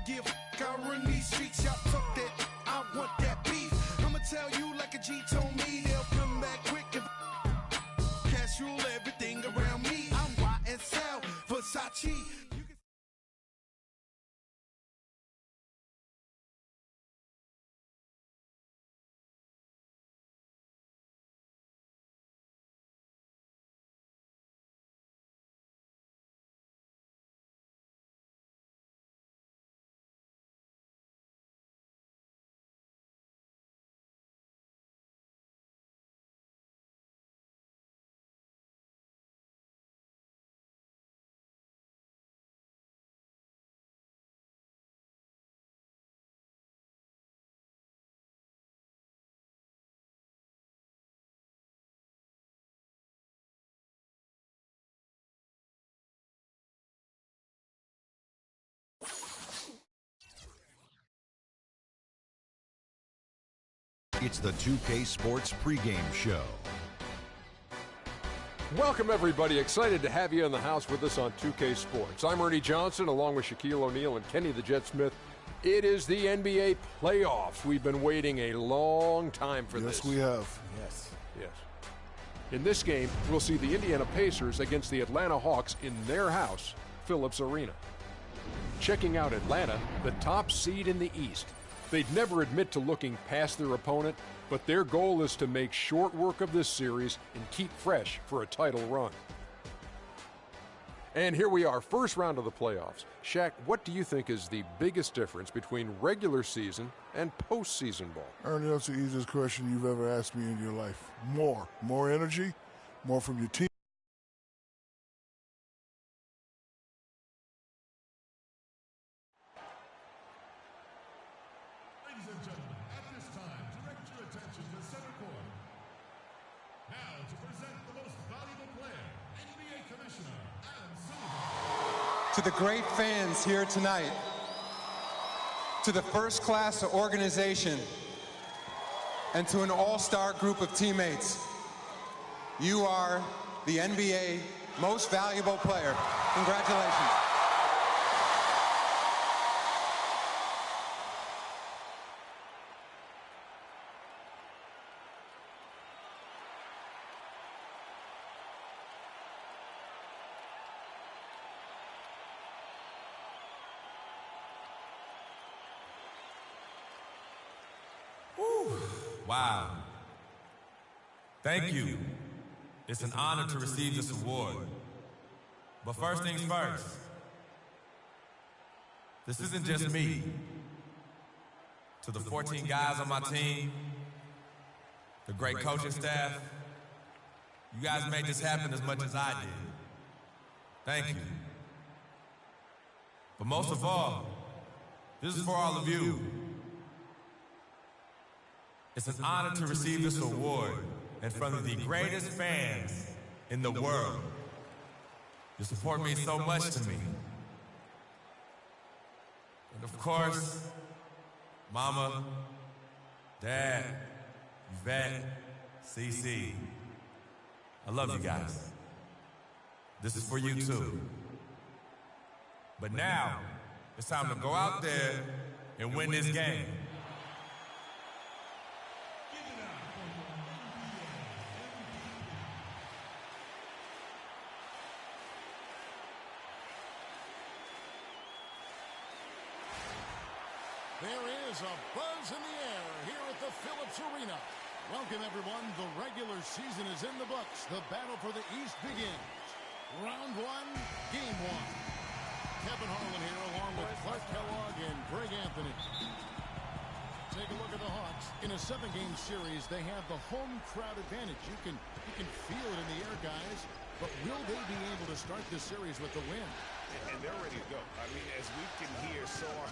give I run these streets, y'all talk that, I want that beef. I'ma tell you like a G told me, they'll come back quick if cash rule everything around me. I'm YSL, Versace. It's the 2K Sports pregame show. Welcome, everybody. Excited to have you in the house with us on 2K Sports. I'm Ernie Johnson, along with Shaquille O'Neal and Kenny the Jet Smith. It is the NBA playoffs. We've been waiting a long time for this. Yes, we have. Yes. In this game, we'll see the Indiana Pacers against the Atlanta Hawks in their house, Phillips Arena. Checking out Atlanta, the top seed in the East. They'd never admit to looking past their opponent, but their goal is to make short work of this series and keep fresh for a title run. And here we are, first round of the playoffs. Shaq, what do you think is the biggest difference between regular season and postseason ball? Ernie, that's the easiest question you've ever asked me in your life. More energy, more from your team. To the great fans here tonight, to the first-class organization, and to an all-star group of teammates, you are the NBA most valuable player. Congratulations. Wow. Thank you. It's an honor to receive this award. But first things first, this isn't just me. To the 14 guys on my team, the great coaching staff, you guys made this happen as much as I did. Thank you. But most of all, this is for all of you. It's an honor to receive this award in front of the greatest fans in the world. You support me so much to me. And of course, Mama, Dad, Yvette, CC. I love you guys. This is for you too. But now, it's time to go out there and win this game. There is a buzz in the air here at the Phillips Arena. Welcome, everyone. The regular season is in the books. The battle for the East begins. Round one, game one. Kevin Harlan here along with Clark Kellogg and Greg Anthony. Take a look at the Hawks. In a 7-game series, they have the home crowd advantage. You can feel it in the air, guys. But will they be able to start this series with the win? And they're ready to go. I mean, as we can hear, so are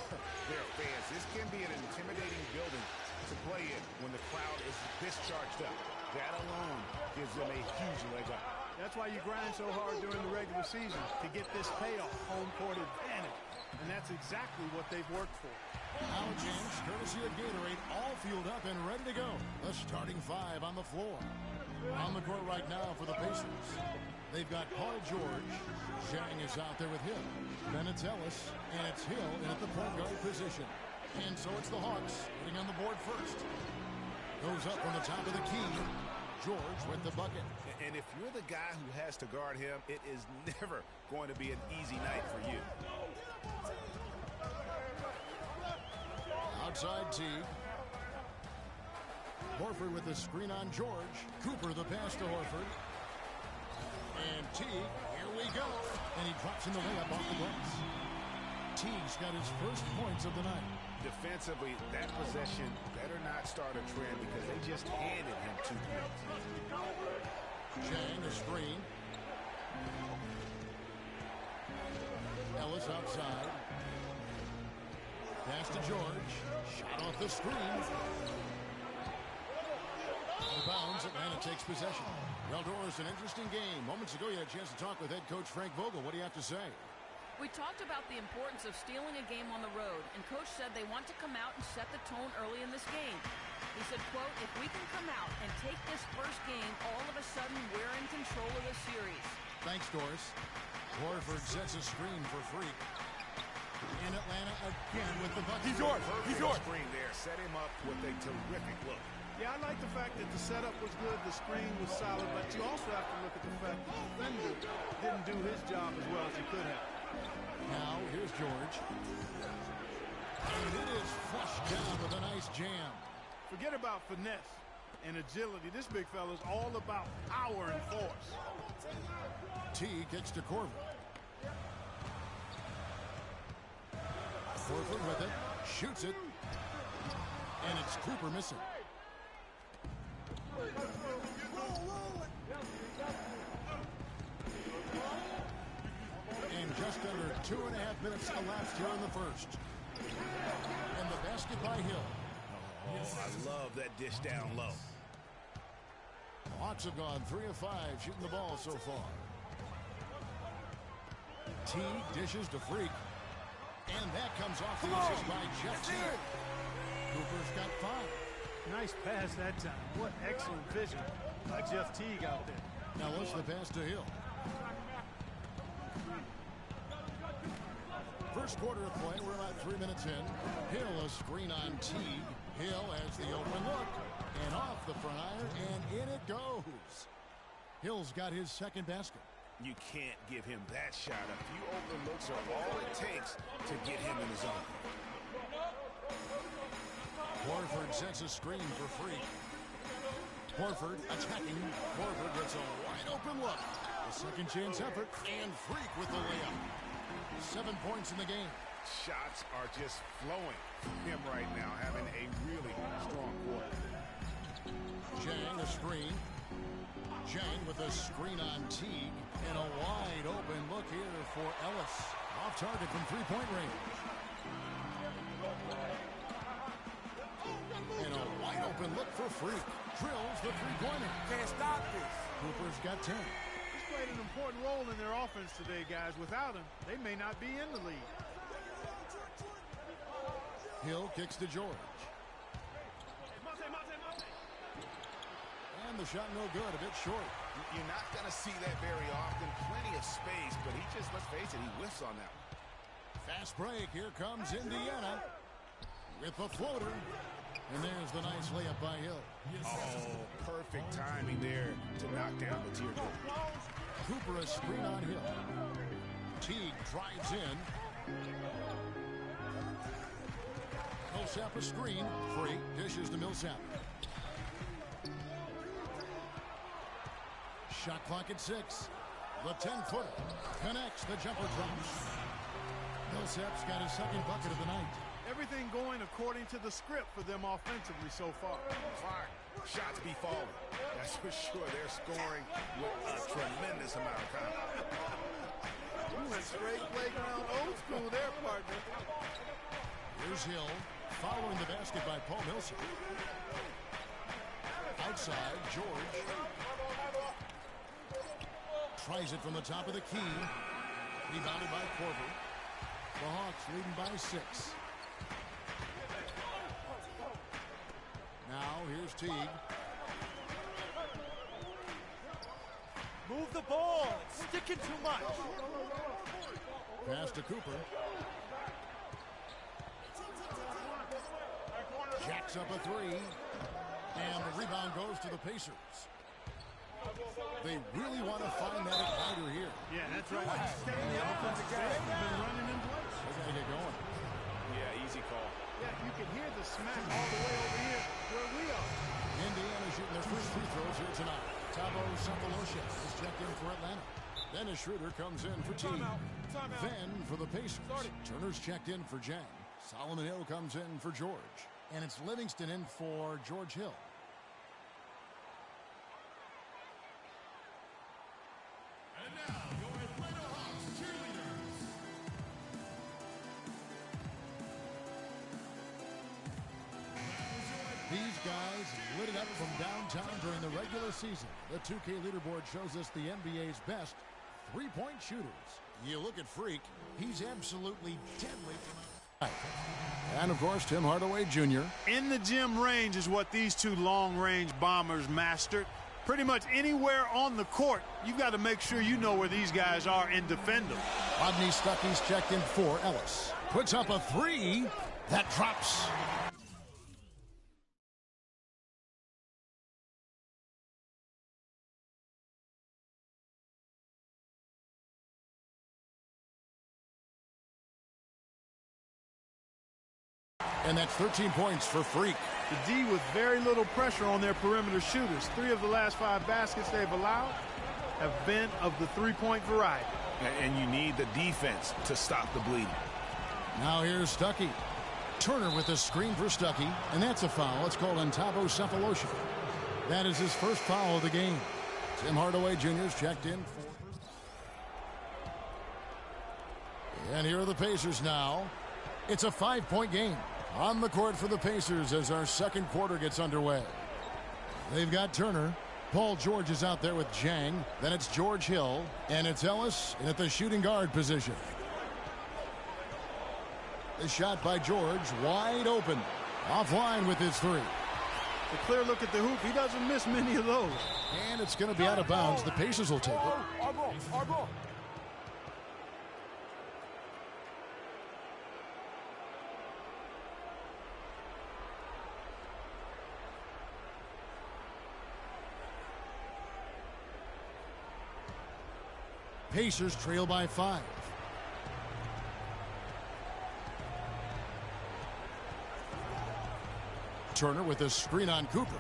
their fans. This can be an intimidating building to play in when the crowd is this charged up. That alone gives them a huge leg up. That's why you grind so hard during the regular season, to get this payoff, home court advantage. And that's exactly what they've worked for. Now James, courtesy of Gatorade, all fueled up and ready to go. The starting 5 on the floor. On the court right now for the Pacers. They've got Paul George. Zhang is out there with Hill. Then it's Ellis, and it's Hill in at the point guard position. And so it's the Hawks getting on the board first. Goes up on the top of the key. George with the bucket. And if you're the guy who has to guard him, it is never going to be an easy night for you. Outside Teague. Horford with the screen on George. Cooper the pass to Horford. And Teague, here we go. And he drops in the layup off the glass. Teague's got his first points of the night. Defensively, that possession better not start a trend because they just handed him 2 points. Zhang, a screen. Ellis outside. Pass to George. Shot off the screen. Out of bounds, Atlanta takes possession. Well, Doris, an interesting game. Moments ago, you had a chance to talk with head coach Frank Vogel. What do you have to say? We talked about the importance of stealing a game on the road, and Coach said they want to come out and set the tone early in this game. He said, quote, if we can come out and take this first game, all of a sudden we're in control of the series. Thanks, Doris. Horford sets a screen for Freak. And Atlanta again with the bucket. He's yours. He's yours. Screen there. Set him up with a terrific look. Yeah, I like the fact that the setup was good, the screen was solid, but you also have to look at the fact that the defender didn't do his job as well as he could have. Now, here's George. And it is flushed down with a nice jam. Forget about finesse and agility. This big fella's all about power and force. T gets to Corver. Horford with it. Shoots it. And it's Cooper missing. And just under 2.5 minutes elapsed here in the first. And the basket by Hill. Oh, I love that dish down low. The Hawks have gone 3 of 5 shooting the ball so far. T dishes to Freak. And that comes off the assist by Jeff T. Cooper's got 5. Nice pass that time. What excellent vision by Jeff Teague out there. Now what's the pass to Hill? First quarter of play, we're about 3 minutes in. Hill a screen on Teague. Hill has the open look. And off the front iron, and in it goes. Hill's got his second basket. You can't give him that shot. A few open looks are all it takes to get him in the zone. Horford sets a screen for Freak. Horford attacking. Horford gets a wide open look. A second chance effort, and Freak with the layup. 7 points in the game. Shots are just flowing from him right now, having a really strong quarter. Zhang a screen. Zhang with a screen on Teague. And a wide open look here for Ellis. Off target from 3-point range. And a wide open look for Freak. Drills the three-pointer. Can't stop this. Cooper's got 10. He's played an important role in their offense today, guys. Without him, they may not be in the lead. Hill kicks to George. And the shot no good, a bit short. You're not going to see that very often. Plenty of space, but he just, let's face it, he whiffs on that one. Fast break. Here comes Indiana with the floater. And there's the nice layup by Hill. Oh, perfect timing there to knock down the teardrop. Cooper a screen on Hill. Teague drives in. Millsap a screen. Freak dishes to Millsap. Shot clock at 6. The 10-footer connects. The jumper drops. Millsap's got his second bucket of the night. Everything going according to the script for them offensively so far. Clark, shots be falling. That's for sure. They're scoring with a tremendous amount of confidence. You went straight playground old school there, partner. Here's Hill following the basket by Paul Millsap. Outside, George. Tries it from the top of the key. Rebounded by Corver. The Hawks leading by 6. Now here's Teague. Move the ball. It's sticking too much. Pass to Cooper. Jacks up a three. And the rebound goes to the Pacers. They really want to find that igniter here. Yeah, that's right. Stay in the offensive game. They've been running in place. They got to get going. Yeah, easy call. Yeah, you can hear the smack all the way over here where we are. Indiana shooting their first free throws here tonight. Thabo Sefolosha is checked in for Atlanta. Dennis Schroeder comes in for Team. Then for the Pacers, Turner's checked in for Jang. Solomon Hill comes in for George. And it's Livingston in for George Hill. And now, your Atlanta Hawks cheerleaders. These guys lit it up from downtown during the regular season. The 2K leaderboard shows us the NBA's best three-point shooters. You look at Freak, he's absolutely deadly from outside. And, of course, Tim Hardaway Jr. In the gym range is what these two long-range bombers mastered. Pretty much anywhere on the court, you've got to make sure you know where these guys are and defend them. Rodney Stuckey's checked in for Ellis. Puts up a three. That drops. And that's 13 points for Freak. The D with very little pressure on their perimeter shooters. 3 of the last 5 baskets they've allowed have been of the three-point variety. And you need the defense to stop the bleeding. Now here's Stuckey. Turner with a screen for Stuckey, and that's a foul. It's called on Thabo Sefolosha. That is his first foul of the game. Tim Hardaway Jr. is checked in for. And here are the Pacers now. It's a 5-point game. On the court for the Pacers as our second quarter gets underway. They've got Turner. Paul George is out there with Jang. Then it's George Hill. And it's Ellis at the shooting guard position. The shot by George wide open. Offline with his three. A clear look at the hoop. He doesn't miss many of those. And it's going to be out of bounds. The Pacers will take it. Our ball. Pacers trail by 5. Turner with a screen on Cooper.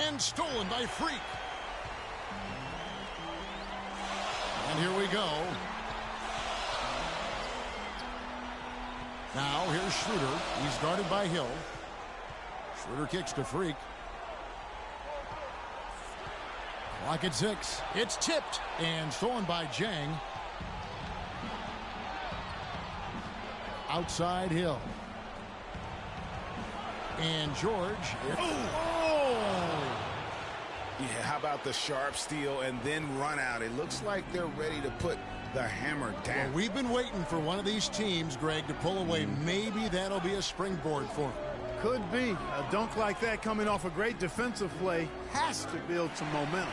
And stolen by Freak. And here we go. Now here's Schroeder. He's guarded by Hill. Schroeder kicks to Freak. Clock at 6. It's tipped and stolen by Jang. Outside Hill. And George. Yeah, how about the sharp steal and then run out? It looks like they're ready to put the hammer down. Well, we've been waiting for one of these teams, Greg, to pull away. Maybe that'll be a springboard for them. Could be. A dunk like that coming off a great defensive play has to build some momentum.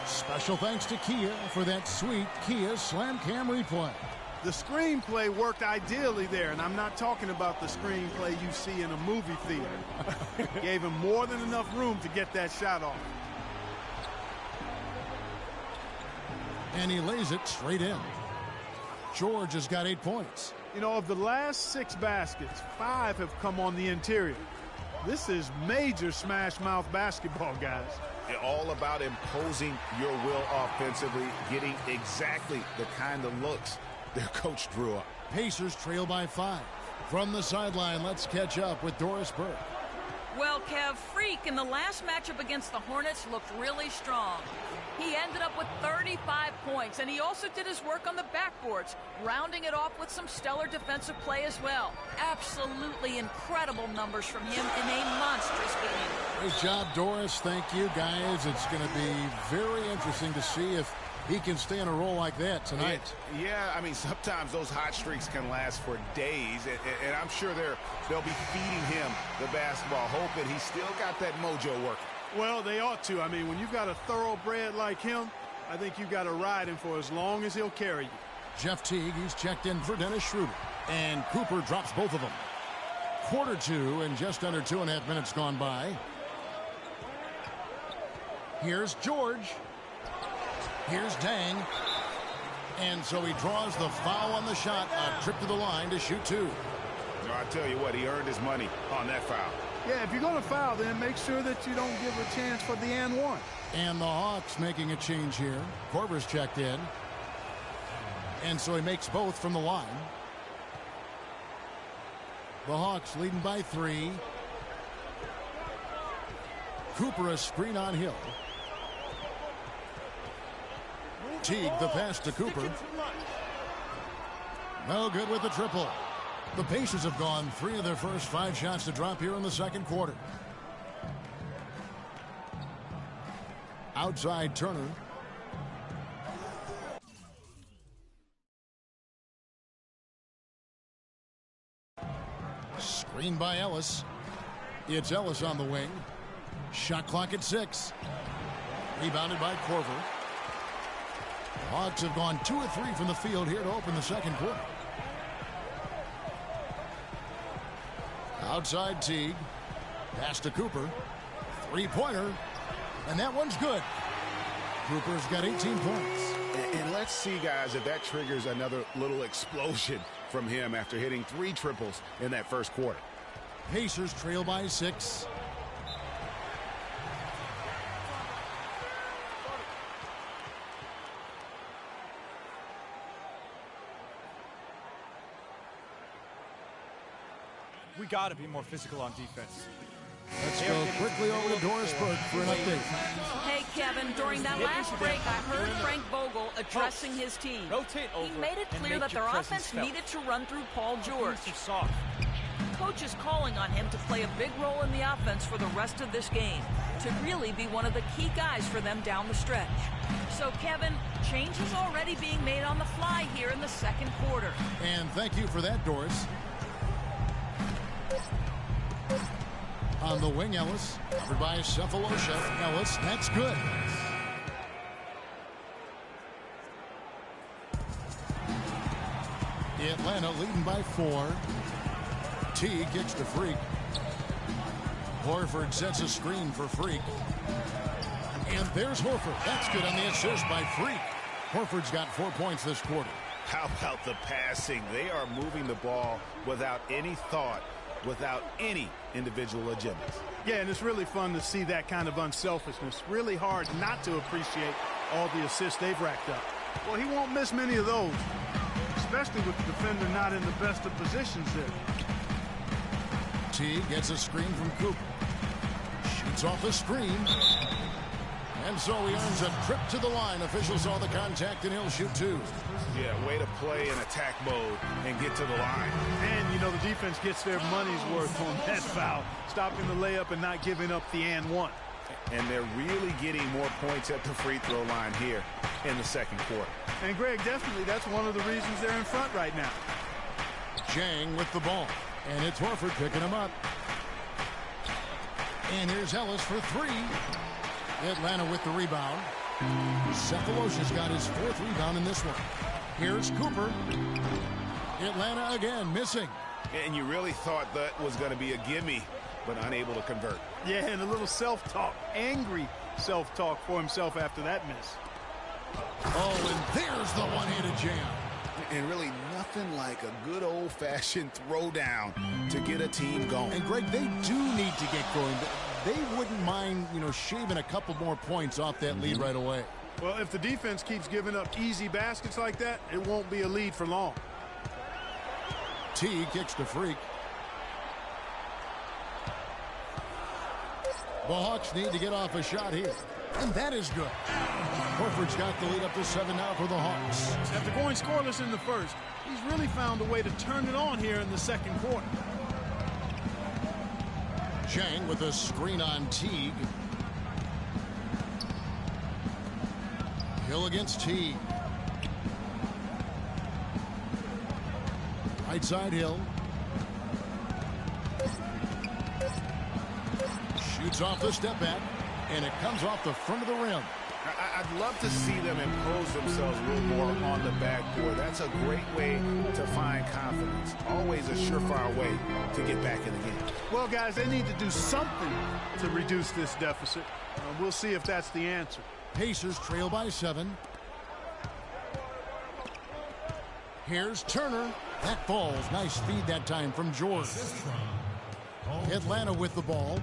Special thanks to Kia for that sweet Kia Slam Cam replay. The screenplay worked ideally there, and I'm not talking about the screenplay you see in a movie theater. Gave him more than enough room to get that shot off. And he lays it straight in. George has got 8 points. You know, of the last 6 baskets, 5 have come on the interior. This is major smash mouth basketball, guys. All about imposing your will offensively, getting exactly the kind of looks their coach drew up. Pacers trail by 5. From the sideline, let's catch up with Doris Burke. Well, Kev, Freak in the last matchup against the Hornets looked really strong. He ended up with 35 points, and he also did his work on the backboards, rounding it off with some stellar defensive play as well. Absolutely incredible numbers from him in a monstrous game. Great job, Doris. Thank you, guys. It's going to be very interesting to see if he can stay in a role like that tonight. Yeah, I mean, sometimes those hot streaks can last for days, and I'm sure they'll be feeding him the basketball, hoping he's still got that mojo working. Well, they ought to. I mean, when you've got a thoroughbred like him, I think you've got to ride him for as long as he'll carry you. Jeff Teague, he's checked in for Dennis Schroeder. And Cooper drops both of them. Quarter two and just under 2.5 minutes gone by. Here's George. Here's Dang. And so he draws the foul on the shot. A trip to the line to shoot two. I tell you what, he earned his money on that foul. Yeah, if you're going to foul, then make sure that you don't give a chance for the and one. And the Hawks making a change here. Korver's checked in. And so he makes both from the line. The Hawks leading by 3. Cooper a screen on Hill. Teague the pass to Cooper. No good with the triple. The Pacers have gone 3 of their first 5 shots to drop here in the second quarter. Outside Turner. Screen by Ellis. It's Ellis on the wing. Shot clock at 6. Rebounded by Korver. The Hawks have gone 2 of 3 from the field here to open the second quarter. Outside Teague. Pass to Cooper. 3-pointer. And that one's good. Cooper's got 18 points. And let's see, guys, if that triggers another little explosion from him after hitting 3 triples in that first quarter. Pacers trail by 6. We got to be more physical on defense. Let's go quickly over to Doris Burke for an update. Hey, Kevin, during that last break, I heard Frank Vogel addressing his team. He made it clear that their offense needed to run through Paul George. Coach is calling on him to play a big role in the offense for the rest of this game, to really be one of the key guys for them down the stretch. So, Kevin, change is already being made on the fly here in the second quarter. And thank you for that, Doris. On the wing, Ellis. Covered by Cephalosha. Ellis, that's good. Atlanta leading by 4. Teague kicks to Freak. Horford sets a screen for Freak. And there's Horford. That's good on the assist by Freak. Horford's got 4 points this quarter. How about the passing? They are moving the ball without any thought, without any individual agendas. Yeah, and it's really fun to see that kind of unselfishness. Really hard not to appreciate all the assists they've racked up. Well, he won't miss many of those, especially with the defender not in the best of positions there. Teague gets a screen from Cooper. Shoots off the screen. And so he earns a trip to the line. Officials saw the contact, and he'll shoot 2. Yeah, way to play in attack mode and get to the line. And, you know, the defense gets their money's worth on that foul, stopping the layup and not giving up the and one. And they're really getting more points at the free throw line here in the second quarter. And, Greg, definitely that's one of the reasons they're in front right now. Jang with the ball. And it's Horford picking him up. And here's Ellis for 3. Atlanta with the rebound. Cephalosha's got his 4th rebound in this one. Here's Cooper. Atlanta again missing. And you really thought that was going to be a gimme, but unable to convert. Yeah, and a little self-talk, angry self-talk for himself after that miss. Oh, and there's the one-handed jam. And really nothing like a good old-fashioned throwdown to get a team going. And, Greg, they do need to get going. They wouldn't mind, you know, shaving a couple more points off that lead right away. Well, if the defense keeps giving up easy baskets like that, it won't be a lead for long. T kicks to Freak. The Hawks need to get off a shot here. And that is good. Horford's got the lead up to 7 now for the Hawks. After going scoreless in the first, he's really found a way to turn it on here in the second quarter. Chang with a screen on Teague. Hill against Teague. Right side Hill. Shoots off the step back. and it comes off the front of the rim. I'd love to see them impose themselves a little more on the backboard. That's a great way to find confidence. Always a surefire way to get back in the game. Well, guys, they need to do something to reduce this deficit. We'll see if that's the answer. Pacers trail by 7. Here's Turner. That falls. Nice feed that time from George. Atlanta with the ball.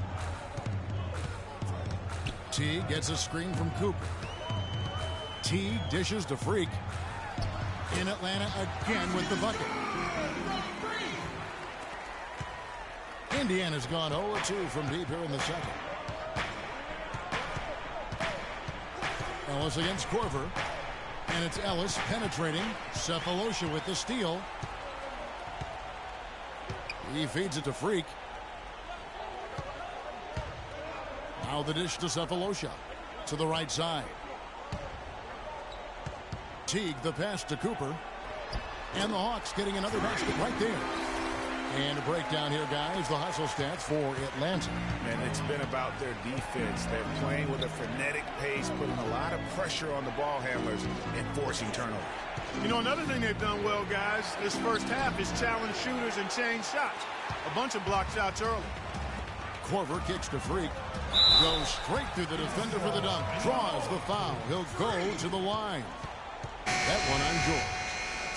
Teague gets a screen from Cooper. Teague dishes to Freak. In Atlanta again with the bucket. Indiana's gone 0-2 from deep here in the second. Ellis against Korver. And it's Ellis penetrating. Cephalosha with the steal. He feeds it to Freak. Now the dish to Cephalosha. To the right side. Teague the pass to Cooper. And the Hawks getting another basket right there. And a breakdown here, guys. The hustle stats for Atlanta. And it's been about their defense. They're playing with a frenetic pace, putting a lot of pressure on the ball handlers and forcing turnovers. You know, another thing they've done well, guys, this first half is challenge shooters and change shots. A bunch of block shots early. Korver kicks to Freak. Goes straight through the defender for the dunk. Draws the foul. He'll go to the line. That one on George.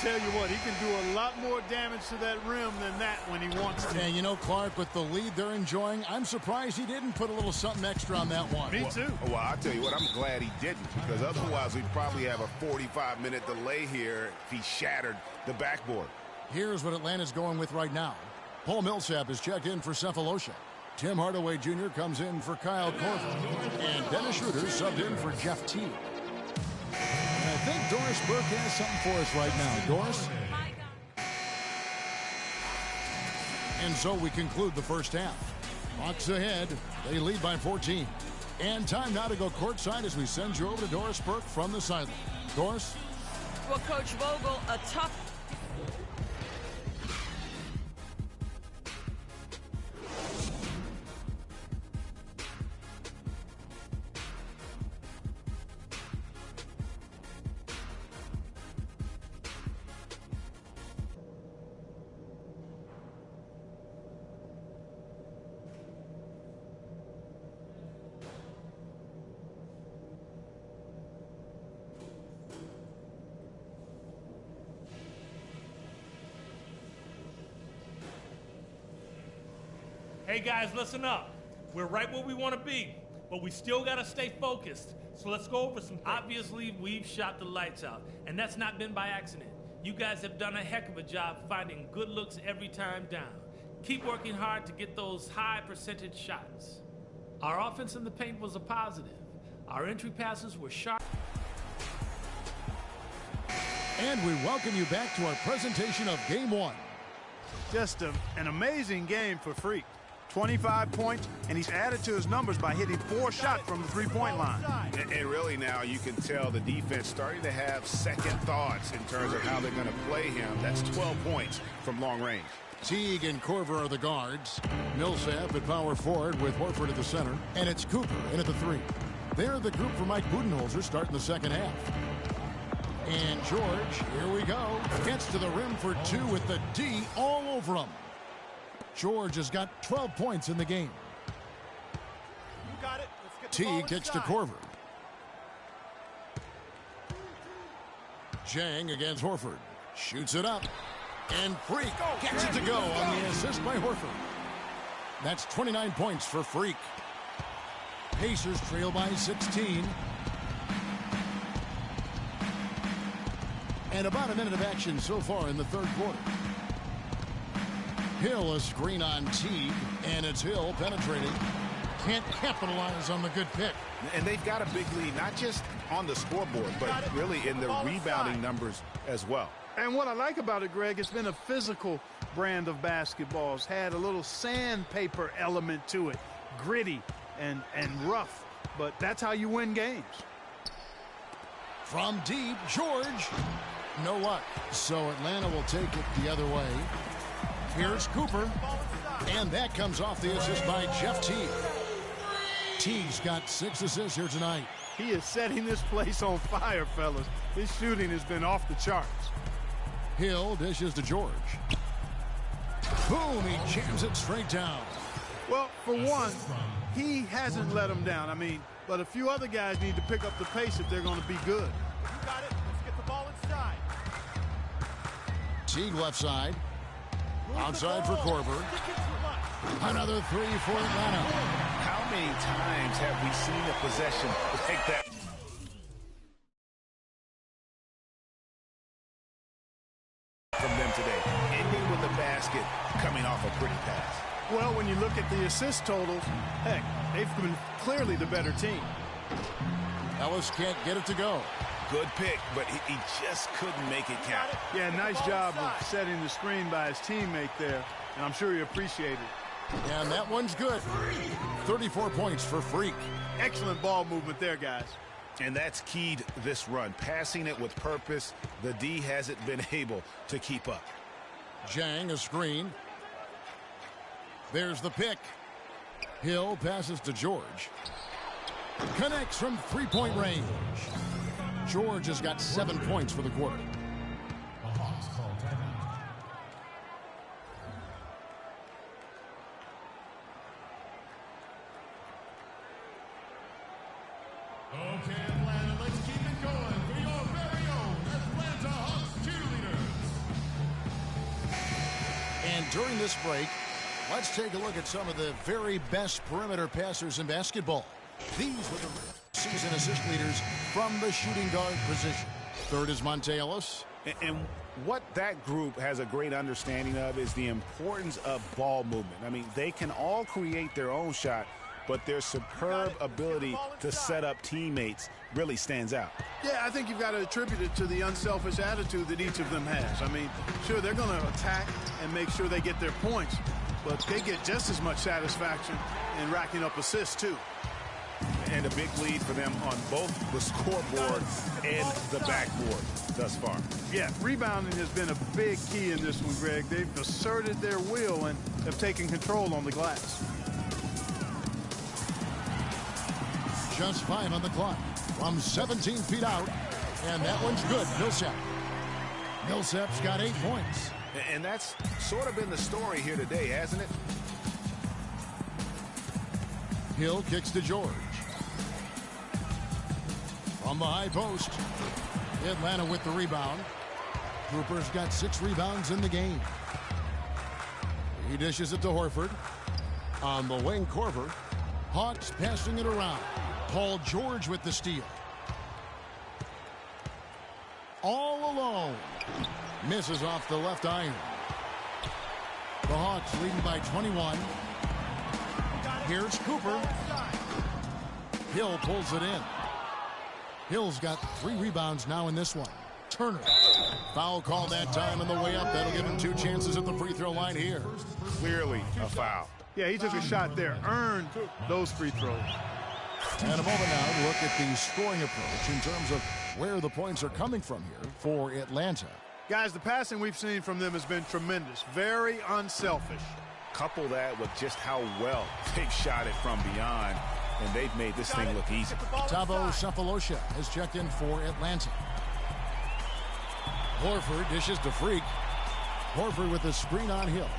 Tell you what, he can do a lot more damage to that rim than that when he wants to. And you know, Clark, with the lead they're enjoying, I'm surprised he didn't put a little something extra on that one. Me too. Well, I'll tell you what, I'm glad he didn't, because otherwise we'd probably have a 45-minute delay here if he shattered the backboard. Here's what Atlanta's going with right now. Paul Millsap is checked in for Cephalosha. Tim Hardaway Jr. comes in for Kyle Korver. And Dennis Schroeder subbed in for Jeff Teague. I think Doris Burke has something for us right now. Doris? And so we conclude the first half. Hawks ahead. They lead by 14. And time now to go courtside as we send you over to Doris Burke from the sideline. Doris? Well, Coach Vogel, a tough... Hey guys, listen up. We're right where we want to be, but we still got to stay focused. So let's go over some things. Obviously, we've shot the lights out, and that's not been by accident. You guys have done a heck of a job finding good looks every time down. Keep working hard to get those high percentage shots. Our offense in the paint was a positive. Our entry passes were sharp. And we welcome you back to our presentation of Game 1. Just an amazing game for Freak. 25 points, and he's added to his numbers by hitting 4 shots from the three-point line. And really now you can tell the defense starting to have second thoughts in terms of how they're going to play him. That's 12 points from long range. Teague and Korver are the guards. Millsap at power forward with Horford at the center. And it's Cooper in at the 3. They're the group for Mike Budenholzer starting the second half. And George, here we go, gets to the rim for 2 with the D all over him. George has got 12 points in the game. You got it. Let's get Teague kicks to Korver. Jang against Horford. Shoots it up. And Freak gets it to go on the assist by Horford. That's 29 points for Freak. Pacers trail by 16. And about a minute of action so far in the third quarter. Hill a screen on Teague, and it's Hill penetrating. Can't capitalize on the good pick. And they've got a big lead, not just on the scoreboard, but really in the rebounding numbers as well. And what I like about it, Greg, it's been a physical brand of basketball. It's had a little sandpaper element to it. Gritty and rough. But that's how you win games. From deep, George. No luck. So Atlanta will take it the other way. Here's Cooper. And that comes off the assist by Jeff Teague. Teague's got 6 assists here tonight. He is setting this place on fire, fellas. His shooting has been off the charts. Hill dishes to George. Boom, he jams it straight down. Well, for one, he hasn't let him down. I mean, but a few other guys need to pick up the pace if they're going to be good. You got it. Let's get the ball inside. Teague left side. Outside for Korver. Another 3 for Atlanta. How many times have we seen a possession like that? From them today, ending with a basket coming off a pretty pass. Well, when you look at the assist totals, heck, they've been clearly the better team. Ellis can't get it to go. Good pick, but he just couldn't make it count. Yeah, nice job of setting the screen by his teammate there, and I'm sure he appreciated it. And that one's good. 34 points for Freak. Excellent ball movement there, guys. And that's keyed this run. Passing it with purpose, the D hasn't been able to keep up. Jang a screen. There's the pick. Hill passes to George. Connects from three-point range. George has got 7 points for the quarter. Okay, Atlanta, let's keep it going for your very own Atlanta Hawks cheerleaders. And during this break, let's take a look at some of the very best perimeter passers in basketball. These were the season assist leaders from the shooting guard position. Third is Monte Ellis. And what that group has a great understanding of is the importance of ball movement. I mean, they can all create their own shot, but their superb ability to set up teammates really stands out. Yeah, I think you've got to attribute it to the unselfish attitude that each of them has. I mean, sure, they're going to attack and make sure they get their points, but they get just as much satisfaction in racking up assists, too. And a big lead for them on both the scoreboard and the backboard thus far. Yeah, rebounding has been a big key in this one, Greg. They've asserted their will and have taken control on the glass. Just 5 on the clock from 17 feet out, and that one's good. Millsap. Millsap's got 8 points. And that's sort of been the story here today, hasn't it? Hill kicks to George. From the high post. Atlanta with the rebound. Cooper's got 6 rebounds in the game. He dishes it to Horford. On the wing, Korver. Hawks passing it around. Paul George with the steal. All alone. Misses off the left iron. The Hawks leading by 21. Here's Cooper. Hill pulls it in. Hill's got 3 rebounds now in this one. Turner. Foul call that time on the way up. That'll give him 2 chances at the free throw line here. Clearly a foul. Yeah, he took a shot there. Earned those free throws. And a moment now to look at the scoring approach in terms of where the points are coming from here for Atlanta. Guys, the passing we've seen from them has been tremendous. Very unselfish. Couple that with just how well they've shot it from beyond, and they've made this thing look easy. Thabo Sefolosha has checked in for Atlanta. Horford dishes to Freak. Horford with the screen on Hill.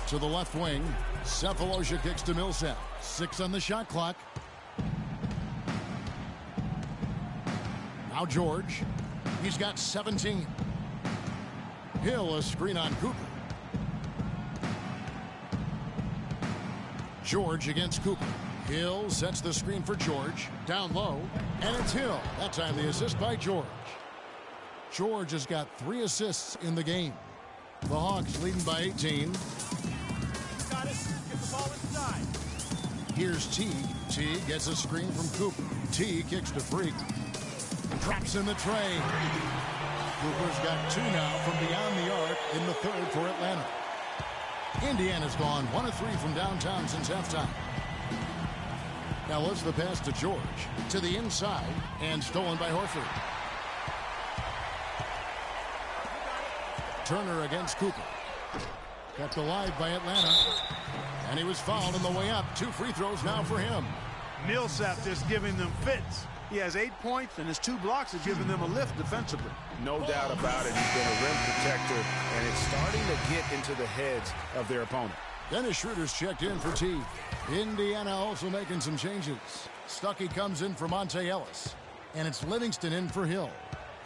To the left wing. Sefolosha kicks to Millsap. 6 on the shot clock. Now George. He's got 17. Hill a screen on Cooper. George against Cooper. Hill sets the screen for George. Down low. And it's Hill. That time the assist by George. George has got 3 assists in the game. The Hawks leading by 18. Got it. Get the ball inside. Here's Teague. Teague gets a screen from Cooper. Teague kicks to Freak. Drops in the tray. Cooper's got 2 now from beyond the arc in the third for Atlanta. Indiana's gone 1 of 3 from downtown since halftime. Now let's the pass to George. To the inside and stolen by Horford. Turner against Cooper. Kept alive by Atlanta. And he was fouled on the way up. 2 free throws now for him. Millsap just giving them fits. He has 8 points, and his 2 blocks are giving them a lift defensively. No doubt about it. He's been a rim protector, and it's starting to get into the heads of their opponent. Dennis Schroeder's checked in for T. Indiana also making some changes. Stuckey comes in for Monte Ellis. And it's Livingston in for Hill.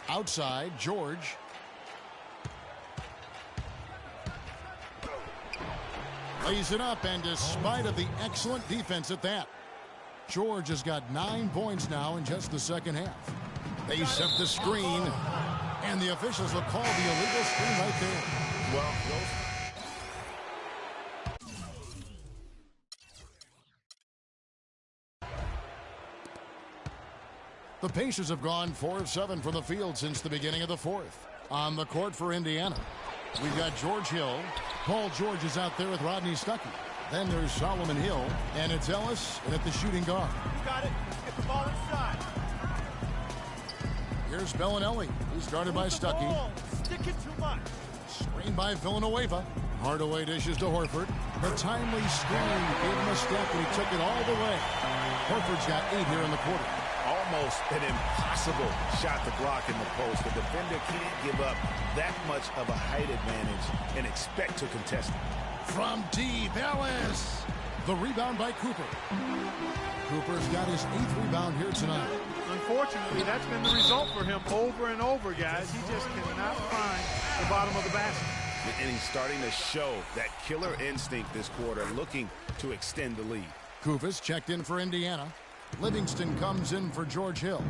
Outside, George. Lays it up, and despite of the excellent defense at that, George has got 9 points now in just the second half. They set the screen, and the officials will call the illegal screen right there. Well, The Pacers have gone 4 of 7 from the field since the beginning of the fourth. On the court for Indiana, we've got George Hill. Paul George is out there with Rodney Stuckey. Then there's Solomon Hill, and it's Ellis and at the shooting guard. You got it. Let's get the ball inside. Here's Bellinelli. He's guarded by Stuckey. Stick it too much. Screened by Villanueva. Hardaway dishes to Horford. The timely screen gave him a step, and he took it all the way. Horford's got 8 here in the quarter. Almost an impossible shot to block in the post. The defender can't give up that much of a height advantage and expect to contest it. From deep, Ellis. The rebound by Cooper. Cooper's got his 8th rebound here tonight. Unfortunately, that's been the result for him over and over, guys. He just cannot find the bottom of the basket. And he's starting to show that killer instinct this quarter, looking to extend the lead. Kufis checked in for Indiana. Livingston comes in for George Hill.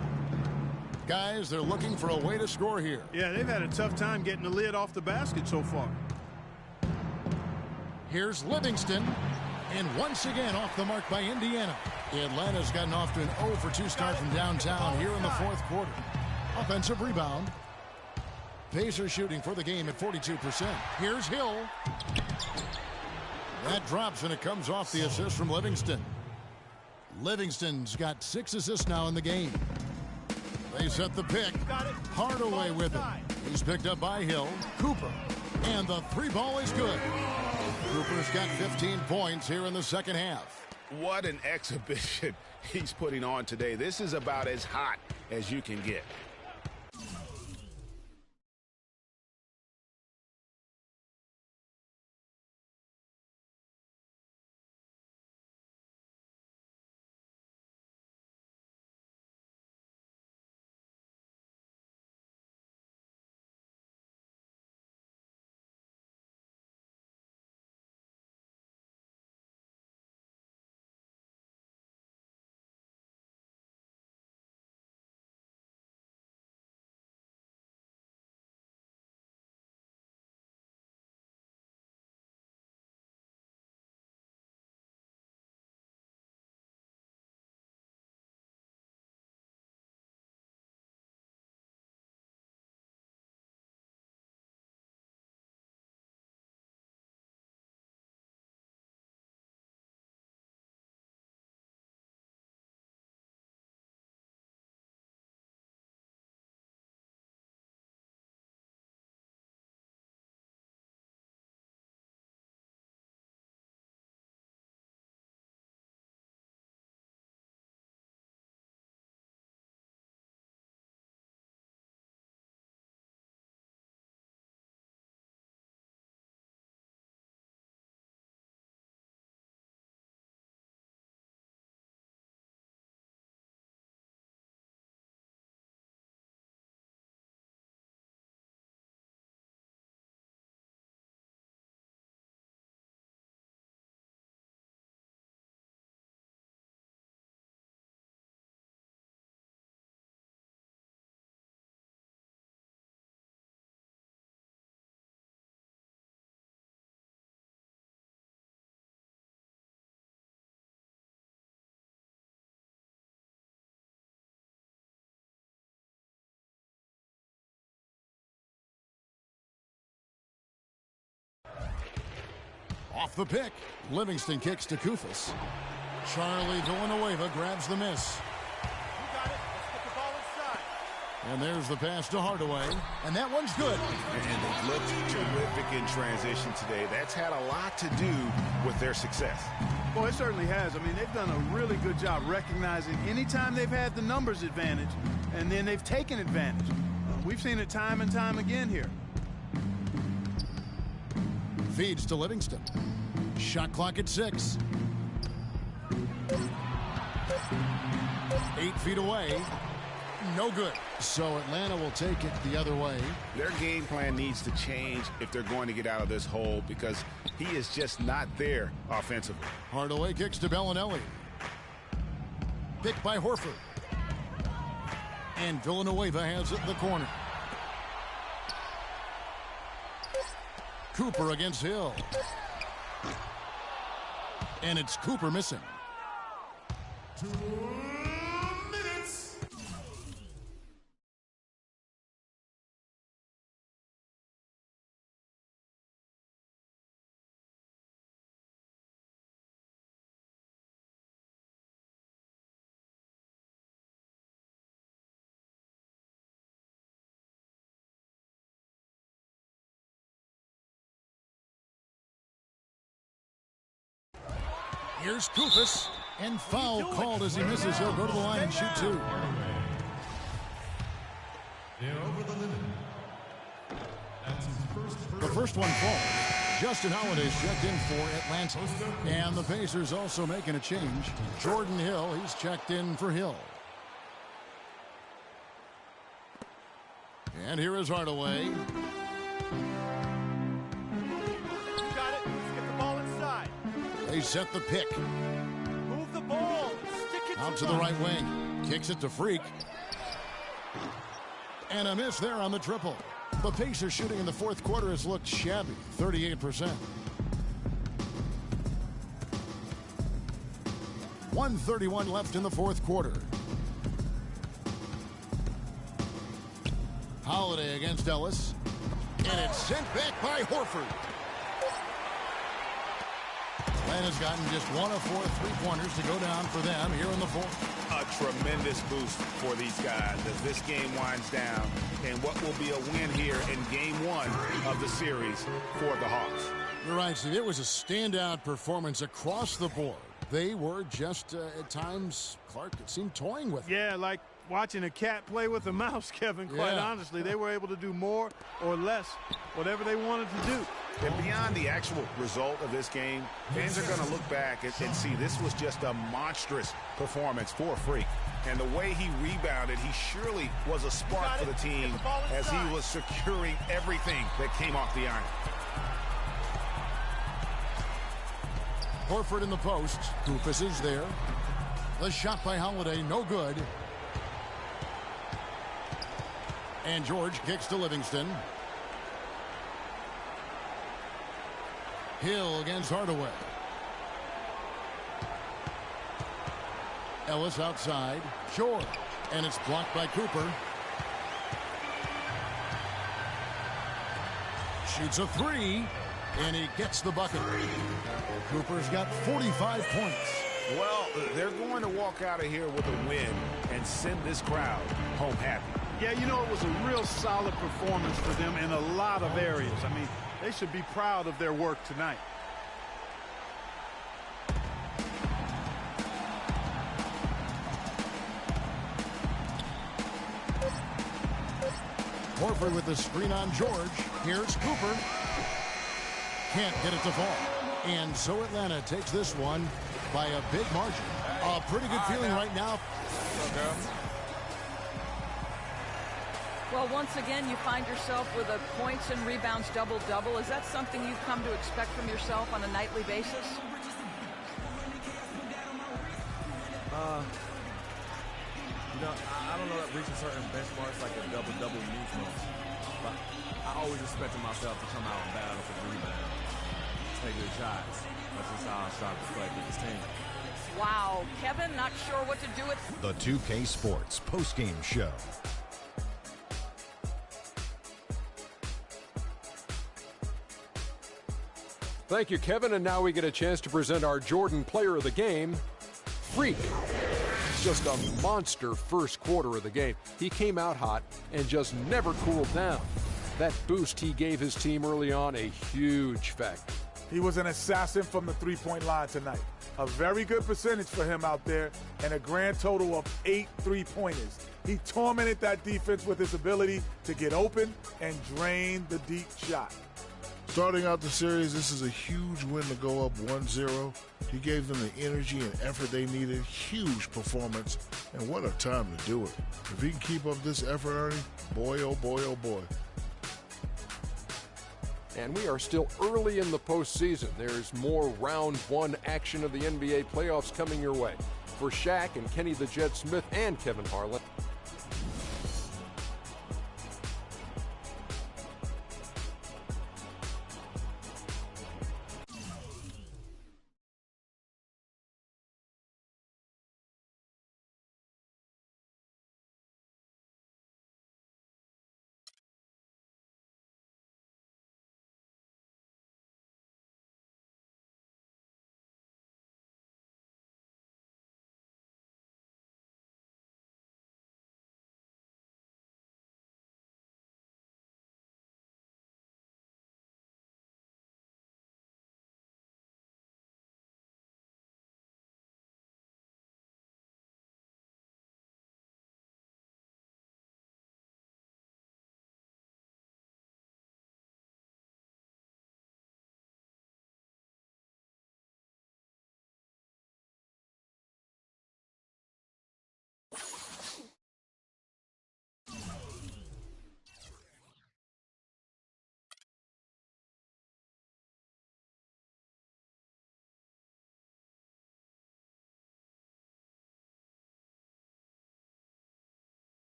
Guys, they're looking for a way to score here. Yeah, they've had a tough time getting the lid off the basket so far. Here's Livingston. And once again off the mark by Indiana. Atlanta's gotten off to an 0 for 2 start from downtown here in the fourth quarter. Offensive rebound. Pacers shooting for the game at 42%. Here's Hill. That drops, and it comes off the assist from Livingston. Livingston's got 6 assists now in the game. They set the pick. Hardaway with it. He's picked up by Hill. Cooper. And the 3 ball is good. Cooper's got 15 points here in the second half. What an exhibition he's putting on today. This is about as hot as you can get. Off the pick, Livingston kicks to Kufis. Charlie Villanueva grabs the miss. You got it. Let's get the ball inside. And there's the pass to Hardaway. And that one's good. And they've looked terrific in transition today. That's had a lot to do with their success. Well, it certainly has. I mean, they've done a really good job recognizing anytime they've had the numbers advantage, and then they've taken advantage. We've seen it time and time again here. Feeds to Livingston. Shot clock at 6. 8 feet away. No good. So Atlanta will take it the other way. Their game plan needs to change if they're going to get out of this hole, because he is just not there offensively. Hardaway kicks to Bellinelli. Picked by Horford. And Villanueva has it in the corner. Cooper against Hill. And it's Cooper missing. 2 minutes. Here's Koufos, and foul called as he misses. He'll go to the line and shoot 2. The first one falls. Justin Holiday's checked in for Atlanta. And the Pacers also making a change. Jordan Hill, he's checked in for Hill. And here is Hardaway. You got it. Let's get the ball inside. They set the pick. Move the ball. Stick it Out to the right wing. Kicks it to Freak. And a miss there on the triple. The Pacers shooting in the fourth quarter has looked shabby. 38%. 1:31 left in the fourth quarter. Holiday against Ellis. And it's sent back by Horford. Atlanta's gotten just 1 of 4 three-pointers to go down for them here in the fourth. A tremendous boost for these guys as this game winds down, and what will be a win here in game 1 of the series for the Hawks. You're right, Steve. It was a standout performance across the board. They were just, at times, Clark, it seemed toying with it. Yeah, like watching a cat play with a mouse, Kevin, quite honestly. They were able to do more or less, whatever they wanted to do. And beyond the actual result of this game, fans are going to look back and see this was just a monstrous performance for Freak. And the way he rebounded, he surely was a spark for the team as he was securing everything that came off the iron. Horford in the post. Koufos is there. The shot by Holiday, no good. And George kicks to Livingston. Hill against Hardaway. Ellis outside. George. And it's blocked by Cooper. Shoots a 3. And he gets the bucket. Cooper's got 45 points. Well, they're going to walk out of here with a win and send this crowd home happy. Yeah, you know, it was a real solid performance for them in a lot of areas. I mean, they should be proud of their work tonight. Horford with the screen on George. Here's Cooper. Can't get it to fall. And so Atlanta takes this one by a big margin. A pretty good feeling right now. Well, once again, you find yourself with a points and rebounds double-double. Is that something you've come to expect from yourself on a nightly basis? You know, I don't know that reaching certain benchmarks like a double-double means most. But I always expected myself to come out and battle for the rebound. Take good shots. That's just how I start to play with this team. Wow. Kevin, not sure what to do with The 2K Sports postgame show. Thank you, Kevin. And now we get a chance to present our Jordan Player of the Game, Freak. just a monster first quarter of the game. He came out hot and just never cooled down. That boost he gave his team early on, a huge factor. He was an assassin from the three-point line tonight. A very good percentage for him out there, and a grand total of 8 three-pointers. He tormented that defense with his ability to get open and drain the deep shot. Starting out the series, this is a huge win to go up 1-0. He gave them the energy and effort they needed. Huge performance, and what a time to do it. If he can keep up this effort, Ernie, boy, oh boy, oh boy. And we are still early in the postseason. There's more round one action of the NBA playoffs coming your way. For Shaq and Kenny the Jet Smith and Kevin Harlan,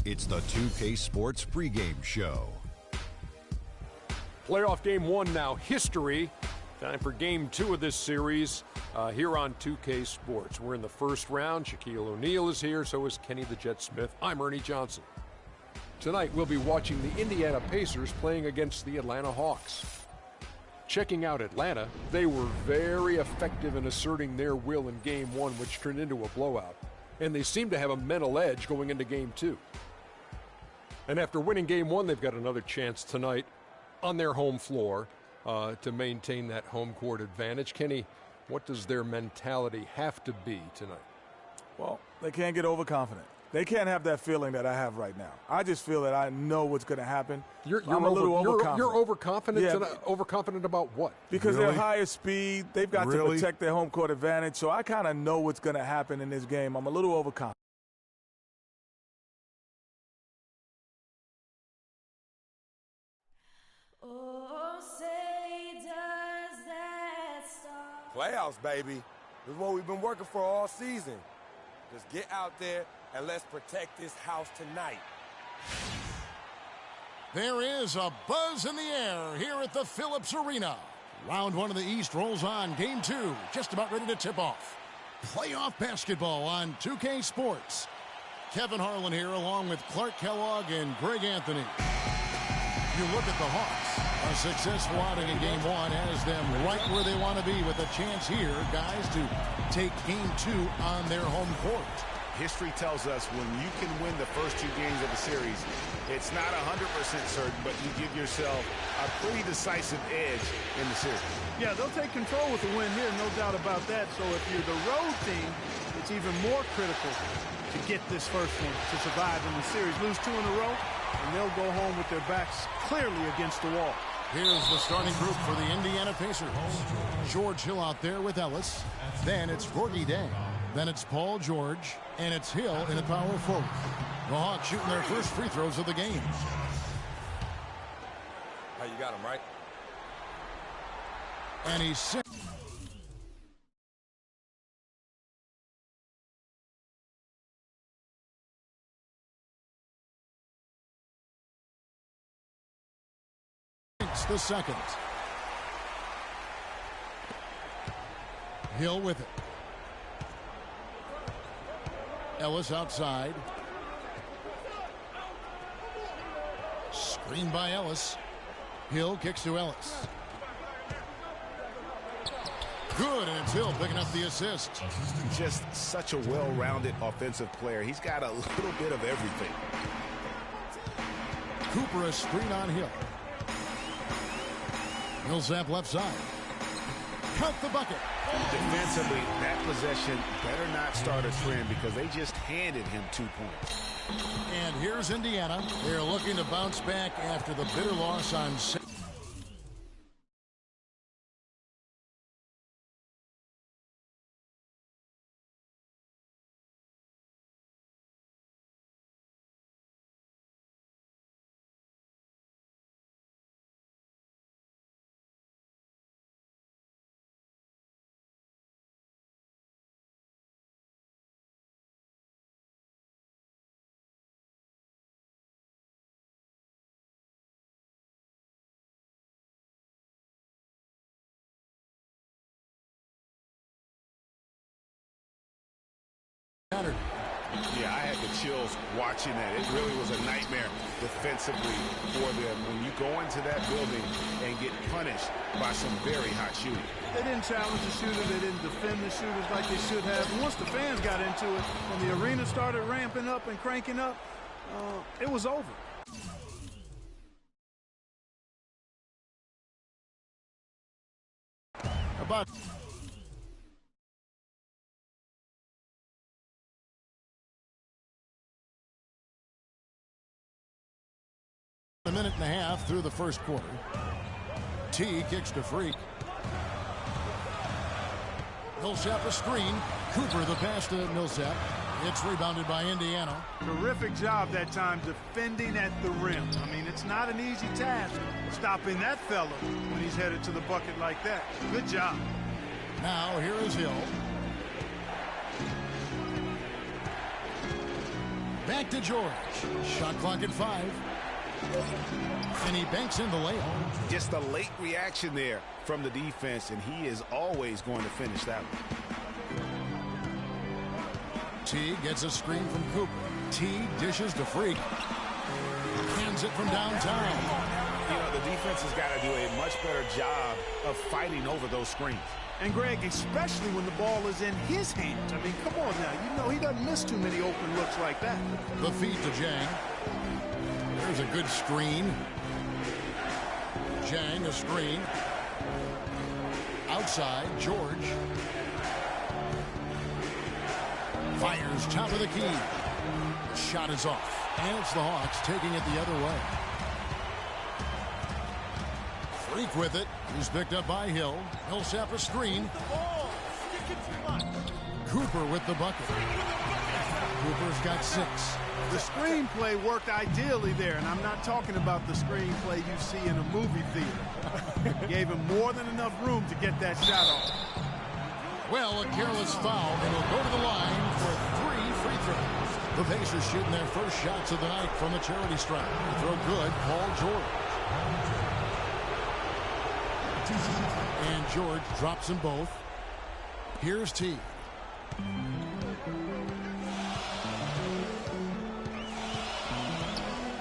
It's the 2K Sports pregame show. Playoff game 1 now, history. Time for game 2 of this series here on 2K Sports. We're in the first round. Shaquille O'Neal is here, so is Kenny the Jet Smith. I'm Ernie Johnson. Tonight we'll be watching the Indiana Pacers playing against the Atlanta Hawks. Checking out Atlanta, they were very effective in asserting their will in game 1, which turned into a blowout. And they seem to have a mental edge going into game 2. And after winning game 1, they've got another chance tonight on their home floor to maintain that home court advantage. Kenny, what does their mentality have to be tonight? Well, they can't get overconfident. They can't have that feeling that I have right now. I just feel that I know what's going to happen. I'm a little overconfident. You're overconfident? Yeah. Overconfident about what? Because they're higher speed. They've got to protect their home court advantage. So I kind of know what's going to happen in this game. I'm a little overconfident. Playoffs, baby. This is what we've been working for all season. Just get out there and let's protect this house tonight. There is a buzz in the air here at the Phillips Arena. Round 1 of the East rolls on. Game 2 just about ready to tip off. Playoff basketball on 2K Sports. Kevin Harlan here along with Clark Kellogg and Greg Anthony. You look at the Hawks. A successful outing in game 1 has them right where they want to be with a chance here, guys, to take game 2 on their home court. History tells us when you can win the first 2 games of the series, it's not 100% certain, but you give yourself a pretty decisive edge in the series. Yeah, they'll take control with the win here, no doubt about that. So if you're the road team, it's even more critical to get this first one to survive in the series. Lose 2 in a row, and they'll go home with their backs clearly against the wall. Here's the starting group for the Indiana Pacers. George Hill out there with Ellis. Then it's Gorgie Day. Then it's Paul George. And it's Hill in the power forward. The Hawks shooting their first free throws of the game. How you got him, right? And he's sick. The second. Hill with it. Ellis outside. Screen by Ellis. Hill kicks to Ellis. Good, and it's Hill picking up the assist. Just such a well-rounded offensive player. He's got a little bit of everything. Cooper a screen on Hill. Millsap left side. Count the bucket. Defensively, that possession better not start a trend because they just handed him 2 points. And here's Indiana. They're looking to bounce back after the bitter loss on Saturday. Yeah, I had the chills watching that. It really was a nightmare defensively for them when you go into that building and get punished by some very hot shooting. They didn't challenge the shooter. They didn't defend the shooters like they should have. And once the fans got into it, when the arena started ramping up and cranking up, it was over. About a minute and a half through the first quarter. T kicks to Freak. Millsap a screen. Cooper the pass to Millsap. It's rebounded by Indiana. Terrific job that time defending at the rim. I mean, it's not an easy task stopping that fella when he's headed to the bucket like that. Good job. Now here is Hill. Back to George. Shot clock at 5. And he banks in the layup. Just a late reaction there from the defense, and he is always going to finish that one. T gets a screen from Cooper. T dishes to Freak. Hands it from downtown. You know, the defense has got to do a much better job of fighting over those screens. And Greg, especially when the ball is in his hands. I mean, come on now. You know he doesn't miss too many open looks like that. The feed to Jang. There's a good screen. Jang, a screen. Outside, George. Fires top of the key. The shot is off. And it's the Hawks taking it the other way. Freak with it. He's picked up by Hill. Millsap a screen. Cooper with the bucket. Cooper's got 6. The screenplay worked ideally there, and I'm not talking about the screenplay you see in a movie theater. Gave him more than enough room to get that shot off. Well, a careless foul, and he'll go to the line for 3 free throws. The Pacers shooting their first shots of the night from the charity stripe. They throw good, Paul George. And George drops them both. Here's T.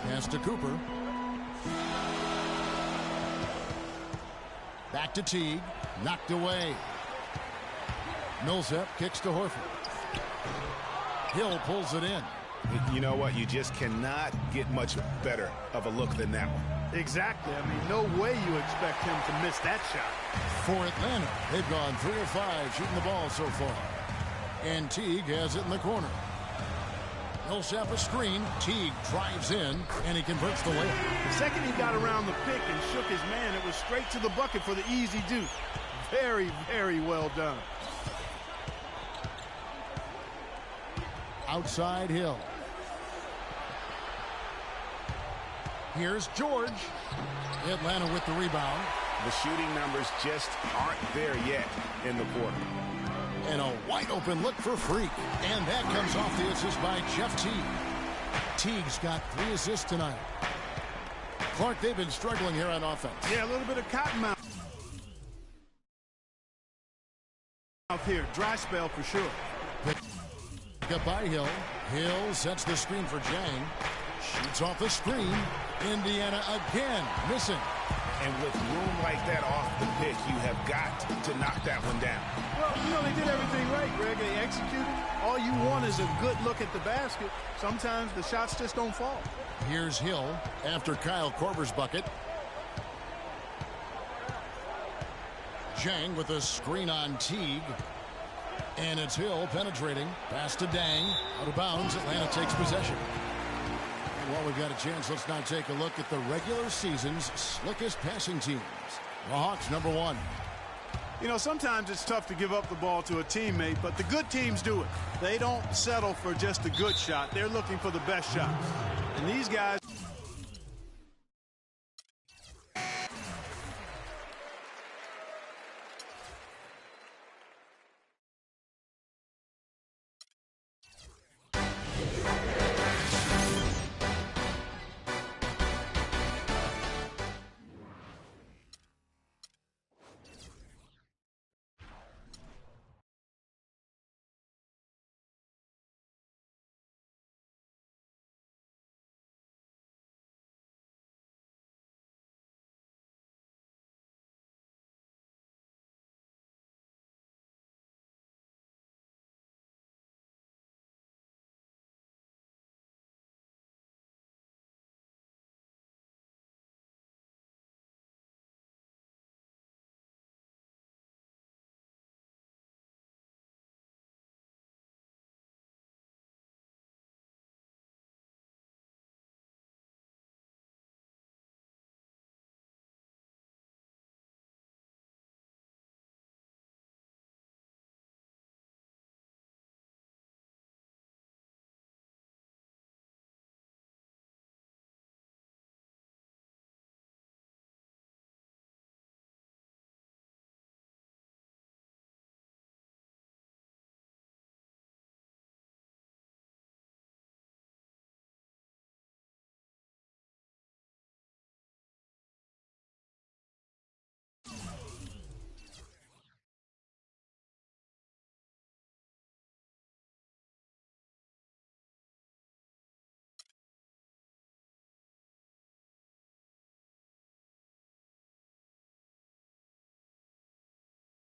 Pass to Cooper. Back to Teague. Knocked away. Millsap kicks to Horford. Hill pulls it in. You know what? You just cannot get much better of a look than that one. Exactly. I mean, no way you expect him to miss that shot. For Atlanta, they've gone 3 of 5 shooting the ball so far. And Teague has it in the corner. Millsap a screen. Teague drives in, and he converts the layup. The second he got around the pick and shook his man, it was straight to the bucket for the easy deuce. Very, very well done. Outside Hill. Here's George. Atlanta with the rebound. The shooting numbers just aren't there yet in the quarter. And a wide open look for Freak. And that comes off the assist by Jeff Teague. Teague's got 3 assists tonight. Clark, they've been struggling here on offense. Yeah, a little bit of cottonmouth here. Dry spell for sure. Pick up by Hill. Hill sets the screen for Jang. Shoots off the screen. Indiana again missing. And with room like that off the pick, you have got to knock that one down. Well, you know, they did everything right, Greg. They executed. All you want is a good look at the basket. Sometimes the shots just don't fall. Here's Hill after Kyle Korver's bucket. Jang with a screen on Teague. And it's Hill penetrating. Pass to Dang. Out of bounds. Atlanta takes possession. And while we've got a chance, let's now take a look at the regular season's slickest passing teams. The Hawks, number 1. You know, sometimes it's tough to give up the ball to a teammate, but the good teams do it. They don't settle for just a good shot. They're looking for the best shots. And these guys